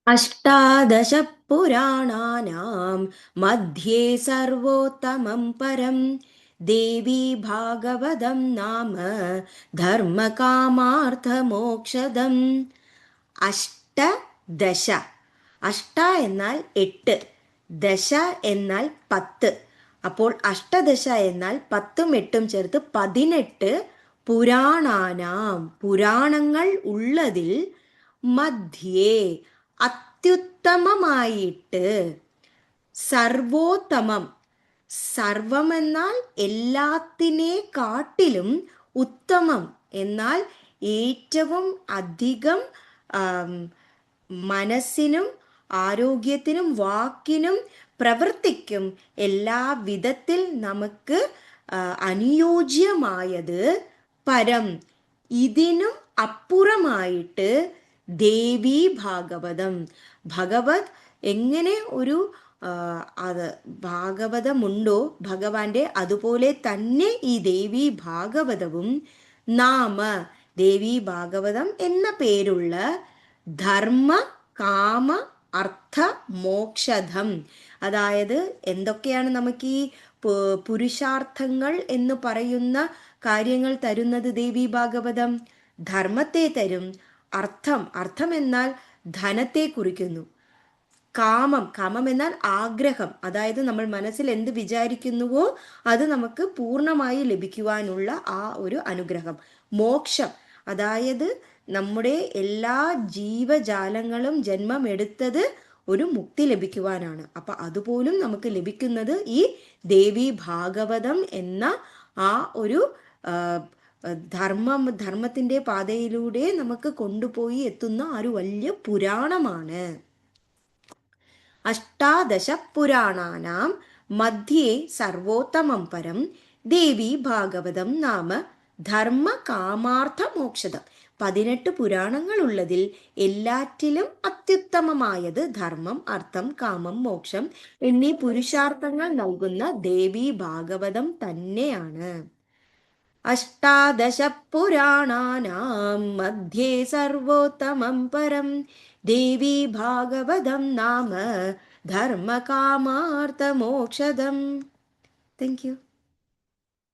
अष्टादश पुराणानां मध्ये सर्वोत्तमं परं देवी भागवतं नाम धर्मकामार्थमोक्षदम्. അഷ്ടദശ. അഷ്ട എന്നാൽ 8, ദശ എന്നാൽ 10. അപ്പോൾ അഷ്ടദശ എന്നാൽ 10ഉം 8ഉം ചേർത്ത് 18 പുരാണാനാം, പുരാണങ്ങൾ ഉള്ളതിൽ, മധ്യേ അത്യുത്തമമായിട്ട്, സർവോത്തമം, സർവം എന്നാൽ എല്ലാത്തിനെ കാട്ടിലും, ഉത്തമം എന്നാൽ ഏറ്റവും അധികം മനസ്സിനും ആരോഗ്യത്തിനും വാക്കിനും പ്രവൃത്തിക്കും എല്ലാ വിധത്തിൽ നമുക്ക് അനുയോജ്യമായത്, പരം, ഇതിനും അപ്പുറമായിട്ട് ദേവി ഭാഗവതം. ഭഗവത് എങ്ങനെ ഒരു അത് ഭാഗവതമുണ്ടോ ഭഗവാന്റെ, അതുപോലെ തന്നെ ഈ ദേവി ഭാഗവതവും, നാമ, ദേവി ഭാഗവതം എന്ന പേരുള്ള ധർമ്മ കാമ അർത്ഥ മോക്ഷധം. അതായത് എന്തൊക്കെയാണ് നമുക്ക് ഈ പുരുഷാർത്ഥങ്ങൾ എന്ന് പറയുന്ന കാര്യങ്ങൾ തരുന്നത് ദേവി ഭാഗവതം? ധർമ്മത്തെ തരും. അർത്ഥം, അർത്ഥം എന്നാൽ ധനത്തെ കുറിക്കുന്നു. കാമം, കാമം എന്നാൽ ആഗ്രഹം, അതായത് നമ്മൾ മനസ്സിൽ എന്ത് വിചാരിക്കുന്നുവോ അത് നമുക്ക് പൂർണ്ണമായി ലഭിക്കുവാനുള്ള ആ ഒരു അനുഗ്രഹം. മോക്ഷം, അതായത് നമ്മുടെ എല്ലാ ജീവജാലങ്ങളും ജന്മമെടുത്തത് ഒരു മുക്തി ലഭിക്കുവാനാണ്. അപ്പൊ അതുപോലും നമുക്ക് ലഭിക്കുന്നത് ഈ ദേവി ഭാഗവതം എന്ന ആ ഒരു ധർമ്മത്തിന്റെ പാതയിലൂടെ നമുക്ക് കൊണ്ടുപോയി എത്തുന്ന ആ ഒരു വലിയ പുരാണമാണ്. അഷ്ടാദശ പുരാണാനാം മധ്യേ സർവോത്തമം പരം ദേവി ഭാഗവതം നാമ ധർമ്മ കാമാർത്ഥ മോക്ഷതം. 18 പുരാണങ്ങളുള്ളതിൽ എല്ലാറ്റിലും അത്യുത്തമമായത് ധർമ്മം, അർത്ഥം, കാമം, മോക്ഷം എന്നീ പുരുഷാർത്ഥങ്ങൾ നൽകുന്ന ദേവി ഭാഗവതം തന്നെയാണ്. അഷ്ടാദശ പുരാണാനാം മധ്യേ സർവോത്തമം പരം ദേവി ഭാഗവതം നാമ ധർമ്മകാമാർത്ഥമോക്ഷദം. Thank you.